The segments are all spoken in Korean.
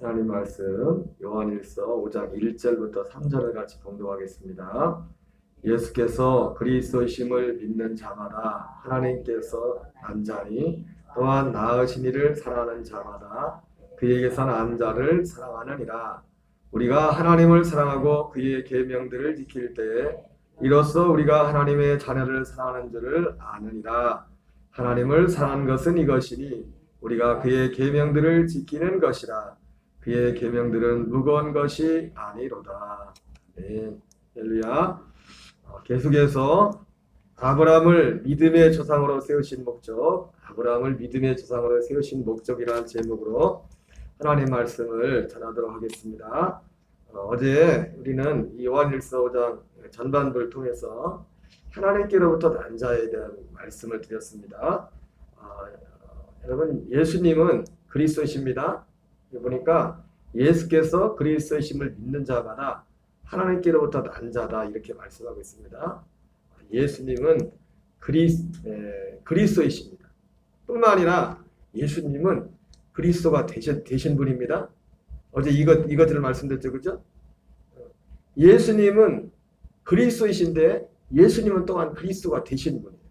하나님 말씀 요한일서 5장 1절부터 3절을 같이 봉독하겠습니다. 예수께서 그리스도이심을 믿는 자마다 하나님께서 난 자니 또한 낳으신 이를 사랑하는 자마다 그에게서 난 자를 사랑하느니라. 우리가 하나님을 사랑하고 그의 계명들을 지킬 때에 이로써 우리가 하나님의 자녀를 사랑하는 줄을 아느니라. 하나님을 사랑하는 것은 이것이니 우리가 그의 계명들을 지키는 것이라. 그의 계명들은 무거운 것이 아니로다. 네, 할렐루야. 계속해서 아브라함을 믿음의 조상으로 세우신 목적, 아브라함을 믿음의 조상으로 세우신 목적이라는 제목으로 하나님 말씀을 전하도록 하겠습니다. 어제 우리는 이 요한일서 5장 전반부를 통해서 하나님께로부터 난 자에 대한 말씀을 드렸습니다. 여러분, 예수님은 그리스도이십니다. 보니까 예수께서 그리스도이심을 믿는 자마다 하나님께로부터 난 자다 이렇게 말씀하고 있습니다. 예수님은 그리스도이십니다. 뿐만 아니라 예수님은 그리스도가 되신 분입니다. 어제 이것들을 말씀드렸죠, 그죠? 예수님은 그리스도이신데 예수님은 또한 그리스도가 되신 분이에요.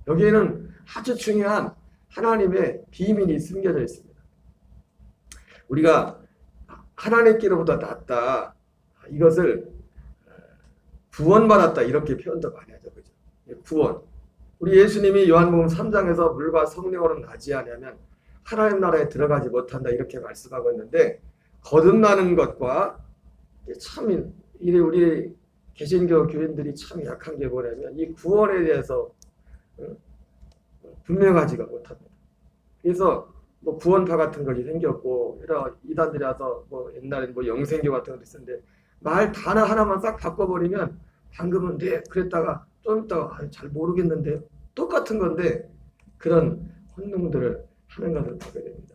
여기에는 아주 중요한 하나님의 비밀이 숨겨져 있습니다. 우리가 하나님께로부터 났다, 이것을 구원받았다 이렇게 표현도 많이 하죠, 그죠? 구원. 우리 예수님이 요한복음 3장에서 물과 성령으로 나지 않으면 하나님 나라에 들어가지 못한다 이렇게 말씀하고 있는데, 거듭나는 것과 참 우리 개신교 교인들이 참 약한 게 뭐냐면 이 구원에 대해서 분명하지가 못합니다. 그래서 뭐 구원파 같은 것이 생겼고 이단들이 와서 뭐 옛날에 뭐 영생교 같은 것도 있었는데 말 단어 하나만 싹 바꿔버리면 방금은 네 그랬다가 좀 있다가 잘 모르겠는데 똑같은 건데 그런 혼동들을 하는 것을 보게 됩니다.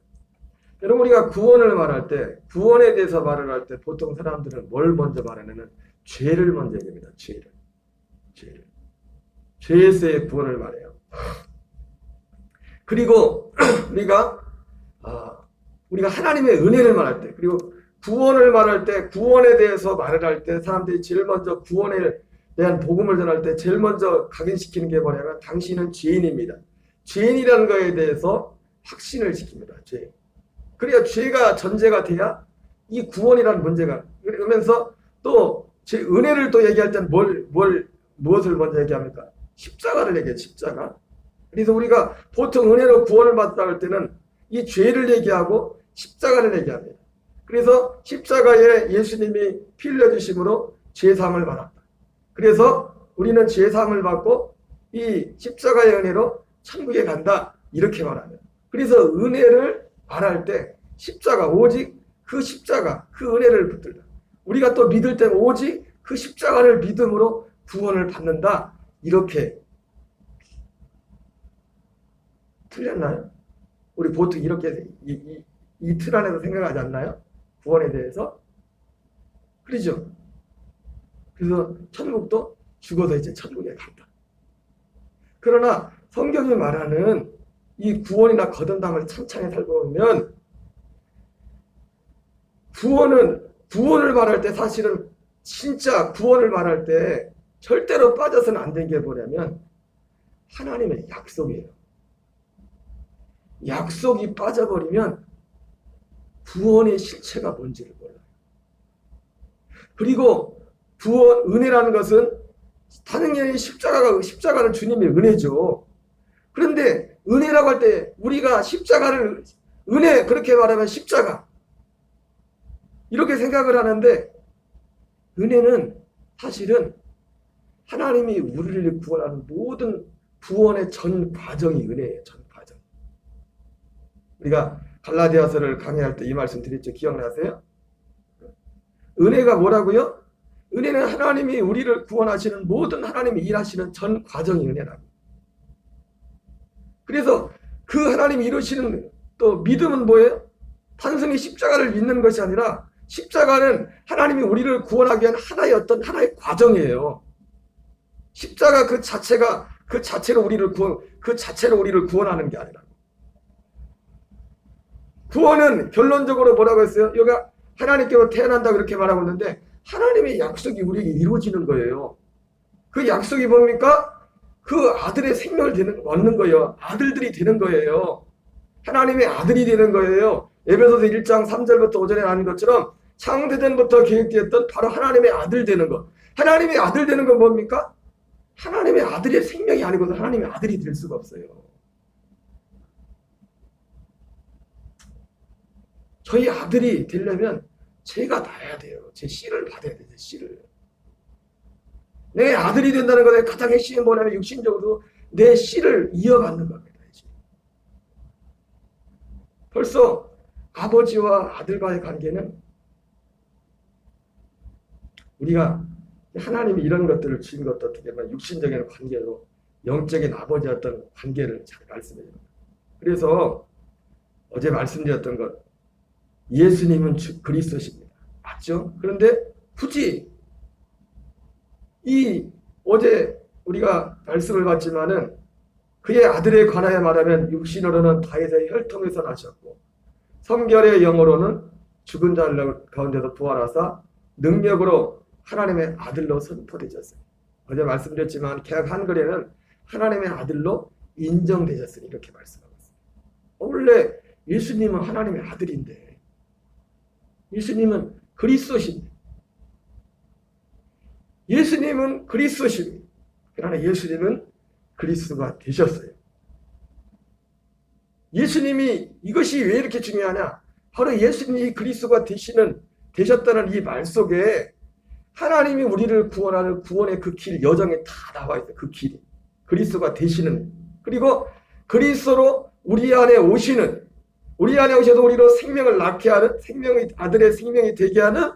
여러분, 우리가 구원을 말할 때, 구원에 대해서 말을 할 때 보통 사람들은 뭘 먼저 말하냐면 죄를 먼저 얘기합니다. 죄에서의 구원을 말해요. 그리고 우리가 하나님의 은혜를 말할 때, 그리고 구원을 말할 때, 구원에 대해서 말을 할 때 사람들이 제일 먼저 구원에 대한 복음을 전할 때 제일 먼저 각인시키는 게 뭐냐면 당신은 죄인입니다. 죄인이라는 거에 대해서 확신을 시킵니다. 죄. 그래야 죄가 전제가 돼야 이 구원이라는 문제가, 그러면서 또 제 은혜를 또 얘기할 때는 무엇을 먼저 얘기합니까? 십자가를 얘기해요. 십자가. 그래서 우리가 보통 은혜로 구원을 받다 할 때는 이 죄를 얘기하고 십자가를 얘기합니다. 그래서 십자가에 예수님이 피 흘려주심으로 죄사함을 받았다. 그래서 우리는 죄사함을 받고 이 십자가의 은혜로 천국에 간다 이렇게 말합니다. 그래서 은혜를 말할 때 십자가, 오직 그 십자가, 그 은혜를 붙들다. 우리가 또 믿을 때 오직 그 십자가를 믿음으로 구원을 받는다 이렇게. 틀렸나요? 우리 보통 이렇게 이 틀 안에서 생각하지 않나요? 구원에 대해서. 그렇죠? 그래서 천국도 죽어서 이제 천국에 간다. 그러나 성경이 말하는 이 구원이나 거듭남을 찬찬히 살펴보면 구원을 말할 때 사실은 진짜 구원을 말할 때 절대로 빠져서는 안 되는 게 뭐냐면 하나님의 약속이에요. 약속이 빠져버리면 구원의 실체가 뭔지를 몰라요. 그리고 은혜라는 것은 당연히 십자가는 주님의 은혜죠. 그런데 은혜라고 할 때 우리가 십자가를 은혜 그렇게 말하면 십자가 이렇게 생각을 하는데, 은혜는 사실은 하나님이 우리를 구원하는 모든 구원의 전 과정이 은혜예요. 전 과정. 우리가 갈라디아서를 강의할 때 이 말씀 드렸죠. 기억나세요? 은혜가 뭐라고요? 은혜는 하나님이 우리를 구원하시는 모든 하나님이 일하시는 전 과정이 은혜라고. 그래서 그 하나님이 이루시는 또 믿음은 뭐예요? 단순히 십자가를 믿는 것이 아니라 십자가는 하나님이 우리를 구원하기 위한 하나의 과정이에요. 십자가 그 자체로 우리를 구원하는 게 아니라. 구원은 결론적으로 뭐라고 했어요? 여기가 하나님께로 태어난다고 이렇게 말하고 있는데 하나님의 약속이 우리에게 이루어지는 거예요. 그 약속이 뭡니까? 그 아들의 생명을 얻는 거예요. 아들들이 되는 거예요. 하나님의 아들이 되는 거예요. 에베소서 1장 3절부터 5절에 나온 것처럼 창세전부터 계획되었던 바로 하나님의 아들 되는 것. 하나님의 아들 되는 건 뭡니까? 하나님의 아들의 생명이 아니고서 하나님의 아들이 될 수가 없어요. 저희 아들이 되려면 제가 낳아야 돼요. 제 씨를 받아야 돼요. 제 씨를. 내 아들이 된다는 것의 가장 핵심이 뭐냐면 육신적으로 내 씨를 이어받는 겁니다. 벌써 아버지와 아들과의 관계는 우리가 하나님이 이런 것들을 주신 것도 어떻게 보면 육신적인 관계로 영적인 아버지였던 관계를 잘 말씀해 줍니다. 그래서 어제 말씀드렸던 것 예수님은 그리스도십니다. 맞죠? 그런데 굳이 어제 우리가 말씀을 봤지만은 그의 아들에 관하여 말하면 육신으로는 다윗의 혈통에서 나셨고 성결의 영으로는 죽은 자 가운데서 부활하사 능력으로 하나님의 아들로 선포되셨어요. 어제 말씀드렸지만 개역 한글에는 하나님의 아들로 인정되셨으니 이렇게 말씀하고 있습니다. 원래 예수님은 하나님의 아들인데 예수님은 그리스도십니다. 예수님은 그리스도십니다. 그러나 예수님은 그리스도가 되셨어요. 예수님이 이것이 왜 이렇게 중요하냐? 바로 예수님이 그리스도가 되셨다는 이 말 속에 하나님이 우리를 구원하는 구원의 그 길, 여정에 다 나와 있어요. 그 길이. 그리스도가 되시는. 그리고 그리스도로 우리 안에 오시는, 우리 안에 오셔서 우리로 생명을 낳게 하는, 아들의 생명이 되게 하는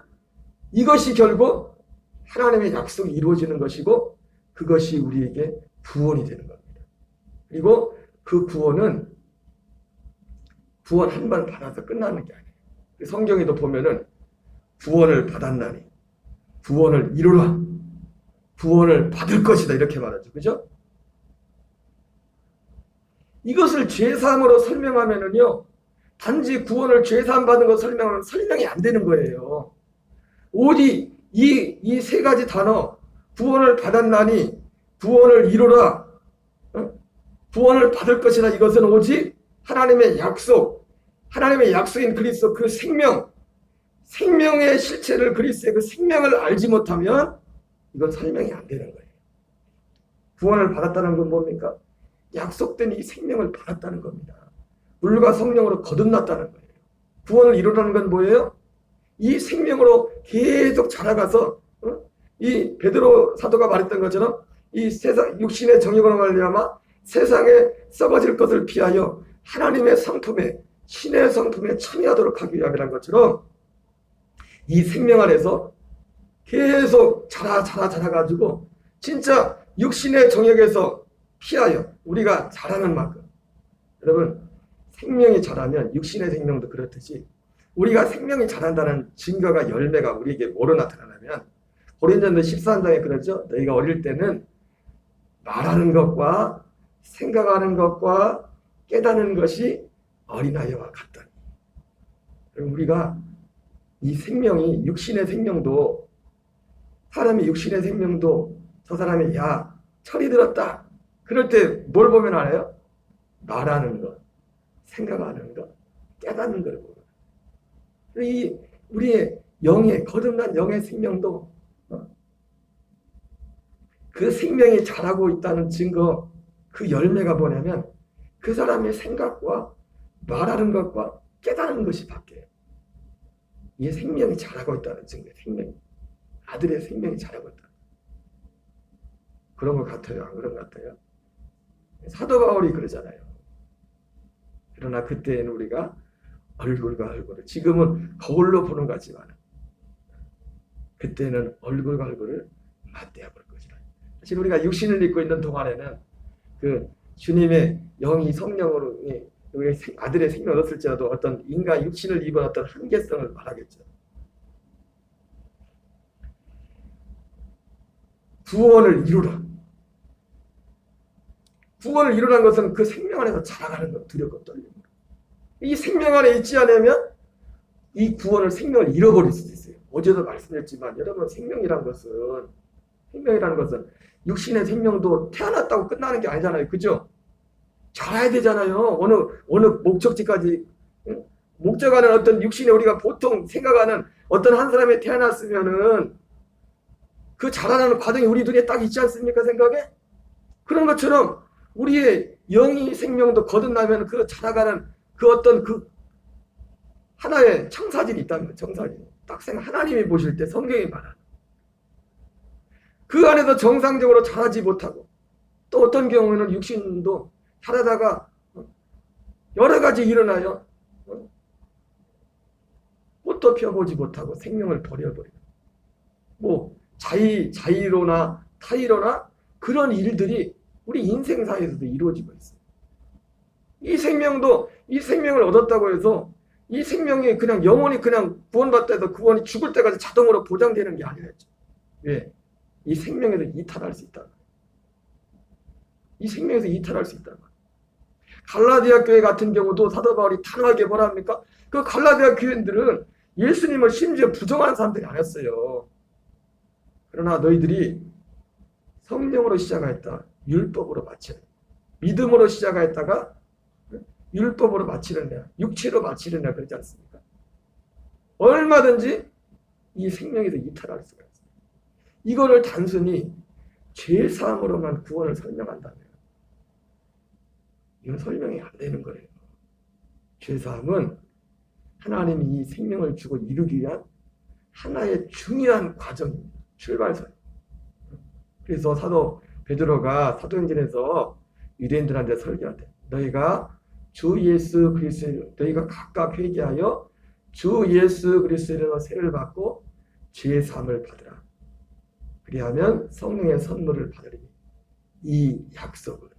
이것이 결국 하나님의 약속이 이루어지는 것이고 그것이 우리에게 구원이 되는 겁니다. 그리고 그 구원은 구원 한 번 받아서 끝나는 게 아니에요. 성경에도 보면은 구원을 받았나니 구원을 이루라. 구원을 받을 것이다. 이렇게 말하죠. 그죠? 이것을 죄사함으로 설명하면은요, 단지 구원을 죄사함 받은 것 설명하면 설명이 안 되는 거예요. 오직 이 세 가지 단어, 구원을 받았나니, 구원을 이루라, 구원을 받을 것이다. 이것은 오직 하나님의 약속, 하나님의 약속인 그리스도 그 생명의 실체를 그리스도의 그 생명을 알지 못하면 이건 설명이 안 되는 거예요. 구원을 받았다는 건 뭡니까? 약속된 이 생명을 받았다는 겁니다. 물과 성령으로 거듭났다는 거예요. 구원을 이루라는 건 뭐예요? 이 생명으로 계속 자라가서 이 베드로 사도가 말했던 것처럼 이 세상 육신의 정욕으로 말미암아 세상에 썩어질 것을 피하여 하나님의 성품에 신의 성품에 참여하도록 하기 위함이란 것처럼 이 생명 안에서 계속 자라가지고 진짜 육신의 정욕에서 피하여 우리가 자라는 만큼 여러분 생명이 자라면 육신의 생명도 그렇듯이 우리가 생명이 자란다는 증거가 열매가 우리에게 뭐로 나타나냐면 고린도전서 13장에 그러죠. 너희가 어릴 때는 말하는 것과 생각하는 것과 깨닫는 것이 어린아이와 같다니. 우리가 이 생명이 육신의 생명도 사람이 육신의 생명도 저 사람이 야 철이 들었다. 그럴 때 뭘 보면 알아요? 말하는 것, 생각하는 것, 깨닫는 걸 보고. 이 우리의 거듭난 영의 생명도 그 생명이 자라고 있다는 증거, 그 열매가 뭐냐면 그 사람의 생각과 말하는 것과 깨닫는 것이 바뀌어요. 이 생명이 자라고 있다는 증거예요. 아들의 생명이 자라고 있다. 그런 것 같아요? 안 그런 것 같아요? 사도 바울이 그러잖아요. 그러나 그때는 우리가 얼굴과 얼굴을, 지금은 거울로 보는 것 같지만 그때는 얼굴과 얼굴을 맞대어 볼 것이라. 사실 우리가 육신을 입고 있는 동안에는 그 주님의 영이 성령으로 우리 아들의 생명을 얻었을지라도 어떤 인간 육신을 입은 어떤 한계성을 말하겠죠. 구원을 이루라. 구원을 이루라는 것은 그 생명 안에서 자라가는 것, 두렵고 떨림으로. 이 생명 안에 있지 않으면 이 구원을 생명을 잃어버릴 수도 있어요. 어제도 말씀드렸지만 여러분 생명이란 것은 육신의 생명도 태어났다고 끝나는 게 아니잖아요. 그죠? 자라야 되잖아요. 어느 목적지까지. 목적하는 어떤 육신에 우리가 보통 생각하는 어떤 한 사람이 태어났으면은 그 자라나는 과정이 우리 눈에 딱 있지 않습니까? 생각에? 그런 것처럼 우리의 영이 생명도 거듭나면 그 자라가는 그 어떤 그 하나의 청사진이 있다면 청사진. 딱 생각 하나님이 보실 때 성경이 말하는 그 안에서 정상적으로 자라지 못하고 또 어떤 경우에는 육신도 자라다가 여러 가지 일어나요. 꽃도 펴보지 못하고 생명을 버려버리고 뭐 자의로나 타의로나 그런 일들이 우리 인생사에서도 이루어지고 있어요. 이 생명을 얻었다고 해서 이 생명이 그냥 영원히 그냥 구원받다 해서 구원이 죽을 때까지 자동으로 보장되는 게 아니겠죠. 왜? 이 생명에서 이탈할 수 있다. 이 생명에서 이탈할 수 있다. 갈라디아 교회 같은 경우도 사도 바울이 단호하게 뭐라 합니까? 그 갈라디아 교인들은 예수님을 심지어 부정하는 사람들이 아니었어요. 그러나 너희들이 성령으로 시작하였다. 율법으로 마치는. 믿음으로 시작하였다가 율법으로 마치느냐. 육체로 마치느냐 그러지 않습니까? 얼마든지 이 생명에서 이탈할 수가 있어요. 이거를 단순히 죄사함으로만 구원을 설명한다면 이건 설명이 안 되는 거예요. 죄사함은 하나님이 이 생명을 주고 이루기 위한 하나의 중요한 과정입니다. 출발선. 그래서 사도 베드로가 사도행전에서 유대인들한테 설교한대. 너희가 주 예수 그리스도 너희가 각각 회개하여 주 예수 그리스도로 세를 받고 죄 사함을 받으라. 그리하면 성령의 선물을 받으리니 이 약속은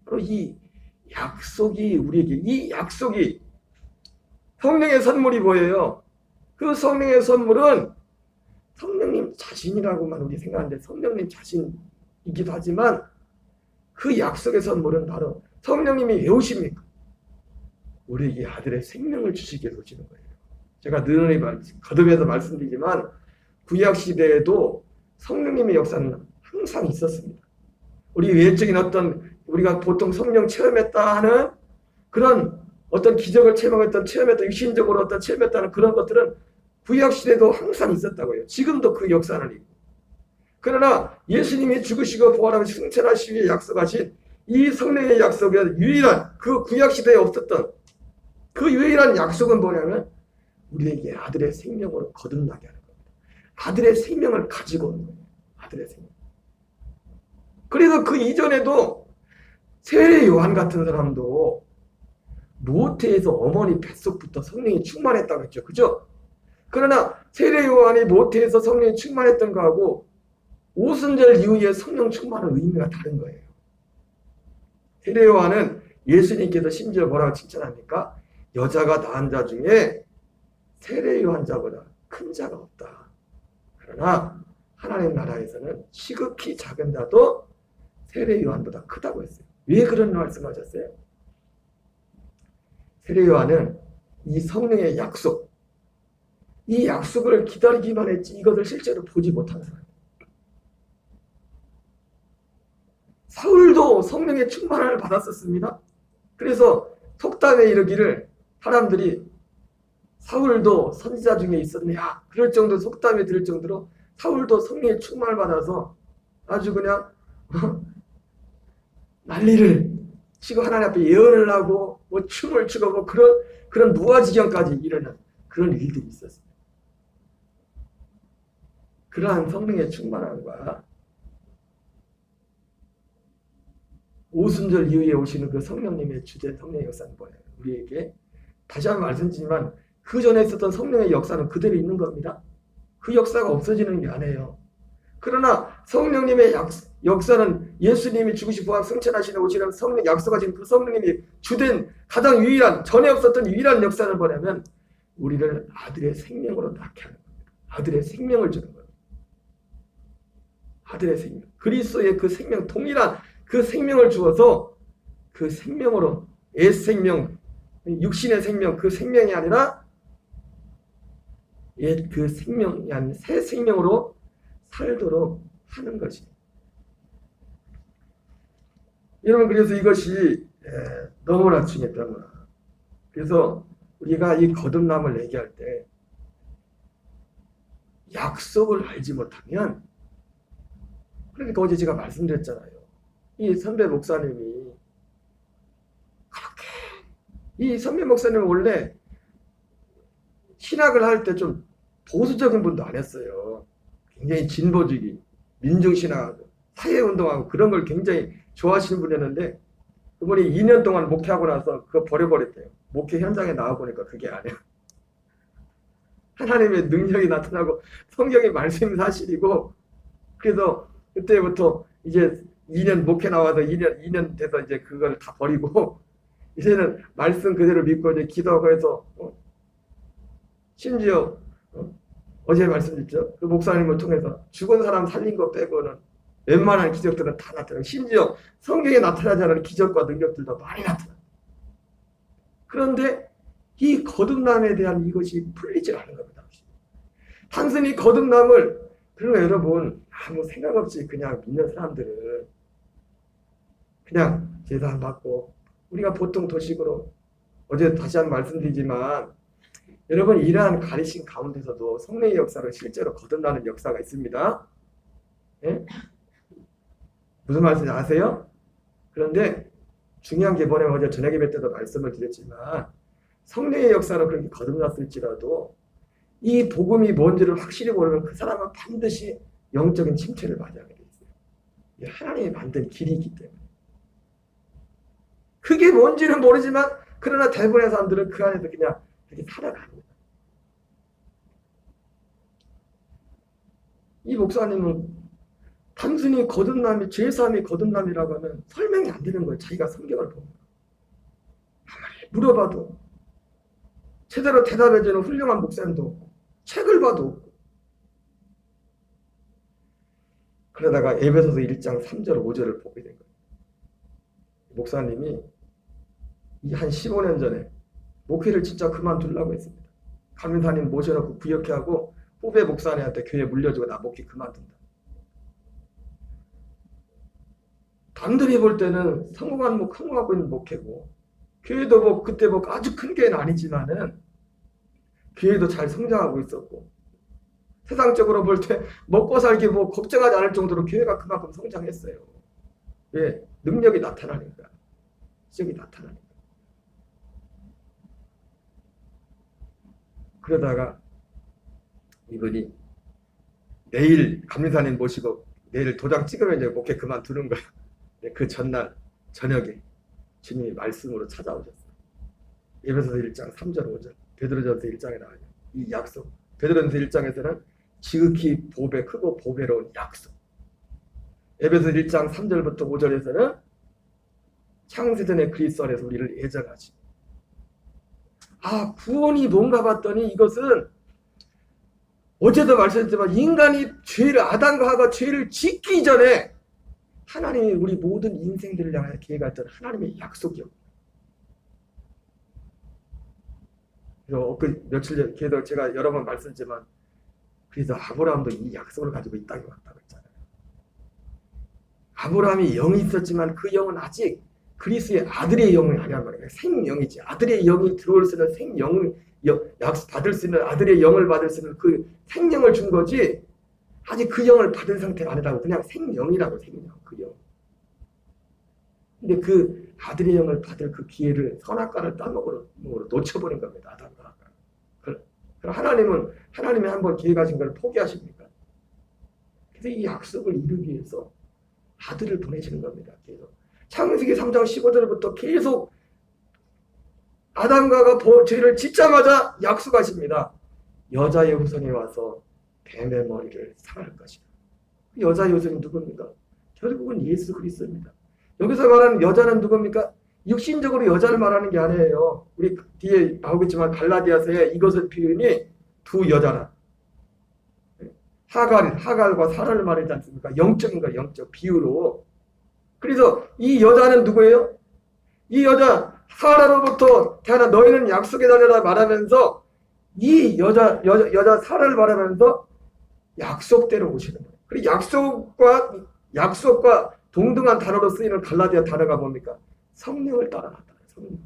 바로 이 약속이 우리에게 이 약속이 성령의 선물이 뭐예요? 그 성령의 선물은 성령님 자신이라고만 우리 생각하는데 성령님 자신이기도 하지만 그 약속의 선물은 바로 성령님이 왜 오십니까? 우리에게 아들의 생명을 주시기 위해서 오시는 거예요. 제가 늘 거듭해서 말씀드리지만 구약시대에도 성령님의 역사는 항상 있었습니다. 우리 외적인 우리가 보통 성령 체험했다 하는 그런 어떤 기적을 체험했다, 육신적으로 어떤 체험했다는 그런 것들은 구약시대도 항상 있었다고요. 지금도 그 역사는 있고. 그러나 예수님이 죽으시고 부활하시고 승천하시기 위해 약속하신 이 성령의 약속의 유일한 그 구약시대에 없었던 그 유일한 약속은 뭐냐면 우리에게 아들의 생명으로 거듭나게 하는 겁니다. 아들의 생명을 가지고 오는 거예요. 아들의 생명. 그래서 그 이전에도 세례 요한 같은 사람도 모태에서 어머니 뱃속부터 성령이 충만했다고 했죠. 그죠? 그러나 세례 요한이 모태에서 성령이 충만했던 거하고 오순절 이후에 성령 충만은 의미가 다른 거예요. 세례 요한은 예수님께서 심지어 뭐라고 칭찬합니까? 여자가 낳은 자 중에 세례 요한 자보다 큰 자가 없다. 그러나 하나님 나라에서는 시극히 작은 자도 세례 요한보다 크다고 했어요. 왜 그런 말씀하셨어요? 세례 요한은 이 성령의 약속, 이 약속을 기다리기만 했지 이것을 실제로 보지 못한 사람이에요. 사울도 성령의 충만함을 받았었습니다. 그래서 속담에 이르기를 사람들이 사울도 선지자 중에 있었냐 그럴 정도 속담이 들을 정도로 사울도 성령의 충만을 받아서 아주 그냥 난리를 치고 하나님 앞에 예언을 하고 뭐 춤을 추고 뭐 그런 무아지경까지 일어난 그런 일들이 있었습니다. 그러한 성령의 충만함과 오순절 이후에 오시는 그 성령님의 주제 성령의 역사는 뭐예요? 우리에게 다시 한번 말씀드리지만 그 전에 있었던 성령의 역사는 그대로 있는 겁니다. 그 역사가 없어지는 게 아니에요. 그러나 성령님의 역사는 예수님이 죽으시고 부활 승천하시는 오시는 성령 약속하신 그 성령님이 주된 가장 유일한 전에 없었던 유일한 역사는 뭐냐면 우리를 아들의 생명으로 낳게 하는 겁니다. 아들의 생명을 주는 거예요. 아들의 생명. 그리스도의 그 생명 동일한 그 생명을 주어서 그 생명으로 옛 생명 육신의 생명, 그 생명이 아니라 옛 그 생명이 아닌 새 생명으로 살도록 하는 것이. 여러분, 그래서 이것이 너무나 중요했던. 그래서 우리가 이 거듭남을 얘기할 때 약속을 알지 못하면, 그러니까 어제 제가 말씀드렸잖아요. 이 선배 목사님이 그렇게, 이 선배 목사님은 원래 신학을 할 때 좀 보수적인 분도 안 했어요. 굉장히 진보주의, 민중신학하고 사회운동하고 그런 걸 굉장히 좋아하시는 분이었는데, 그분이 2년 동안 목회하고 나서 그거 버려버렸대요. 목회 현장에 나와보니까 그게 아니야. 하나님의 능력이 나타나고 성경의 말씀이 사실이고, 그래서 그때부터 이제 2년 목회 나와서 2년 돼서 이제 그걸 다 버리고, 이제는 말씀 그대로 믿고 이제 기도하고 해서, 심지어, 어제 말씀드렸죠. 그 목사님을 통해서 죽은 사람 살린 거 빼고는 웬만한 기적들은 다 나타나고, 심지어 성경에 나타나지 않은 기적과 능력들도 많이 나타나요. 그런데 이 거듭남에 대한 이것이 풀리지 않은 겁니다. 단순히 거듭남을, 그러니까 여러분, 아무 생각 없이 그냥 믿는 사람들은 그냥 제사 안 받고, 우리가 보통 도식으로, 어제 다시 한번 말씀드리지만, 여러분, 이러한 가르침 가운데서도 성령의 역사로 실제로 거듭나는 역사가 있습니다. 예? 무슨 말씀인지 아세요? 그런데 중요한 게 뭐냐면, 어제 저녁 예배 때도 말씀을 드렸지만, 성령의 역사로 그렇게 거듭났을지라도 이 복음이 뭔지를 확실히 모르면 그 사람은 반드시 영적인 침체를 맞이하게 돼 있어요. 이게 하나님이 만든 길이기 때문에. 그게 뭔지는 모르지만, 그러나 대부분의 사람들은 그 안에서 그냥 이렇게 살아갑니다. 이 목사님은 단순히 거듭남이, 죄사함이 거듭남이라고 하면 설명이 안 되는 거예요. 자기가 성경을 보면. 아무리 물어봐도 제대로 대답해주는 훌륭한 목사님도 없고, 책을 봐도 없고. 그러다가 에베소서 1장 3절 5절을 보게 된 거예요. 목사님이 한 15년 전에 목회를 진짜 그만두려고 했습니다. 감리사님 모셔놓고 구역회 하고 후배 목사님한테 교회 물려주고 나 목회 그만둔다. 남들이 볼 때는 성공하고 있는 목회고, 교회도 뭐 그때 뭐 아주 큰 교회는 아니지만은 교회도 잘 성장하고 있었고, 세상적으로 볼 때 먹고 살기 뭐 걱정하지 않을 정도로 교회가 그만큼 성장했어요. 왜? 능력이 나타나니까. 시력이 나타나니까. 그러다가 이분이 내일 감리사님 모시고 내일 도장 찍으면 이제 목회 그만두는 거야. 그 전날 저녁에 주님이 말씀으로 찾아오셨어요. 에베소서 1장 3절 5절, 베드로전서 1장에 나와요. 이 약속. 베드로전서 1장에서는 지극히 보배 크고 보배로운 약속. 에베소서 1장 3절부터 5절에서는 창세전에 그리스도 안에서 우리를 예정하지. 구원이 뭔가 봤더니 이것은 어제도 말씀드렸지만, 인간이 아담과 하가 죄를 짓기 전에 하나님이 우리 모든 인생들을 향해 계획했던 하나님의 약속이었고, 며칠 전에 걔도 제가 여러 번 말씀드렸지만, 그래서 아브라함도 이 약속을 가지고 이 땅에 왔다고 했잖아요. 아브라함이 영이 있었지만 그 영은 아직 그리스의 아들의 영이 아니란 말이에요. 생영이지. 아들의 영이 들어올 수 있는 생영, 약속 받을 수 있는 아들의 영을 받을 수 있는 그 생명을 준 거지, 아직 그 영을 받은 상태가 아니라고. 그냥 생영이라고. 생영, 그 영. 근데 그 아들의 영을 받을 그 기회를 선악과를 따먹으로 놓쳐버린 겁니다. 아담과 하가. 그럼 하나님이 한번 기회 가진 걸 포기하십니까? 그래서 이 약속을 이루기 위해서 아들을 보내시는 겁니다. 계속. 창세기 3장 15절부터 계속 아담과 하가 죄를 짓자마자 약속하십니다. 여자의 후손이 와서 뱀의 머리를 상할 것이다. 여자의 후손이 누굽니까? 결국은 예수 그리스도입니다. 여기서 말하는 여자는 누굽니까? 육신적으로 여자를 말하는 게 아니에요. 우리 뒤에 나오겠지만 갈라디아서에 이것을 표현이 두 여자라. 하갈과 사라를 말하지 않습니까? 영적인 거, 영적 비유로. 그래서 이 여자는 누구예요? 이 여자 사라로부터 태어난 너희는 약속의 자녀라 말하면서 이 여자 사라를 말하면서 약속대로 오시는 거예요. 그리고 약속과 동등한 단어로 쓰이는 갈라디아 단어가 뭡니까? 성령을 따라갔다. 성령.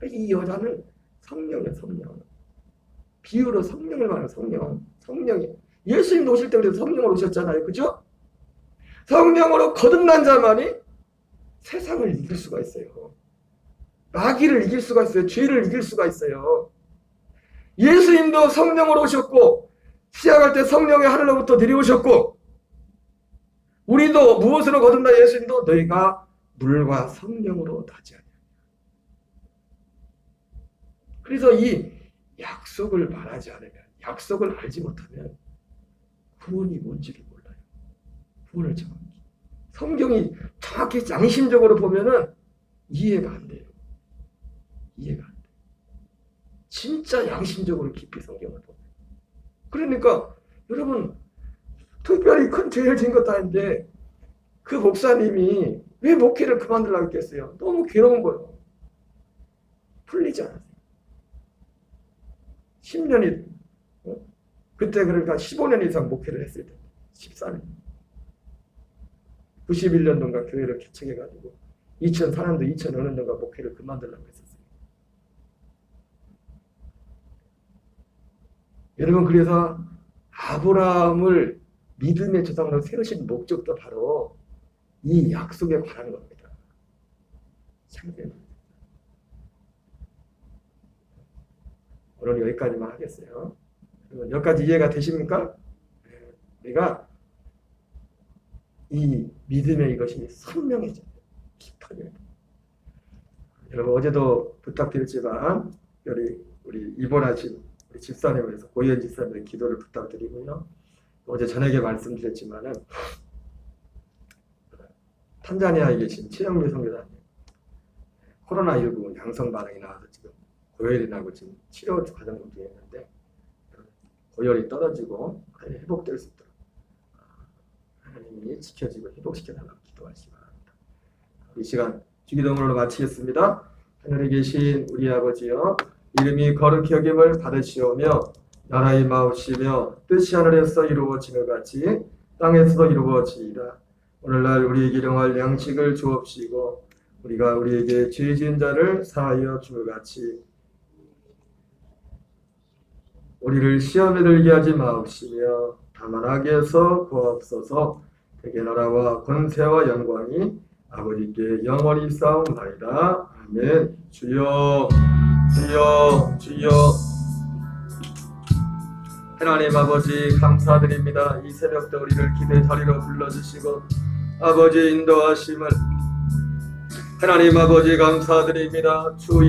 이 여자는 성령이에요. 성령. 비유로 성령을 말하는 성령이. 예수님도 오실 때 그래서 성령으로 오셨잖아요. 그죠? 성령으로 거듭난 자만이 세상을 이길 수가 있어요. 마귀를 이길 수가 있어요. 죄를 이길 수가 있어요. 예수님도 성령으로 오셨고 시작할 때 성령의 하늘로부터 내려오셨고 우리도 무엇으로 거듭나 예수님도 너희가 물과 성령으로 나지 않냐. 그래서 이 약속을 말하지 않으면 약속을 알지 못하면 구원이 뭔지를 몰라요. 구원을 정확히. 성경이 정확히 양심적으로 보면은 이해가 안 돼요. 이해가 안 돼요. 진짜 양심적으로 깊이 성경을 보면. 그러니까 여러분 특별히 큰 죄를 지은 것도 아닌데 그 목사님이 왜 목회를 그만두려고 했겠어요? 너무 괴로운 거예요. 풀리지 않았어요. 10년이 그때 그러니까 15년 이상 목회를 했을 때 14년 91년도인가 교회를 개척해가지고 2004년도 2005년도인가 목회를 그만두려고 했었어요. 여러분 그래서 아브라함을 믿음의 조상으로 세우신 목적도 바로 이 약속에 관한 겁니다. 오늘 여기까지만 하겠어요. 여기까지 이해가 되십니까? 내가 이 믿음의 이것이 선명해져요. 깊어져요. 여러분 어제도 부탁드렸지만 우리 입원하신 우리 집사님을 위해서 고현 집사님의 기도를 부탁드리고요. 어제 저녁에 말씀드렸지만은 탄자니아에 계신 최영미 선교사님 코로나19 양성 반응이 나와서 지금 고열이 나고 지금 치료 과정 중에 있는데 고열이 떨어지고 회복될 수 있도록 하나님이 지켜주고 회복시켜달라고 기도하시기 바랍니다. 이 시간 주기도문으로 마치겠습니다. 하늘에 계신 우리 아버지여 이름이 거룩히 여김을 받으시오며 나라의 마옵시며 뜻이 하늘에서 이루어지는 같이 땅에서도 이루어지이다. 오늘날 우리에게 일용할 양식을 주옵시고 우리가 우리에게 죄 지은 자를 사하여 주물 같이 우리를 시험에 들게 하지 마옵시며 다만 악에서 구하옵소서. 대개 나라와 권세와 영광이 아버지께 영원히 싸움나이다. 아멘. 주여 주여 주여. 하나님 아버지 감사드립니다. 이 새벽도 우리를 기도의 자리로 불러주시고 아버지 인도하심을 하나님 아버지 감사드립니다. 주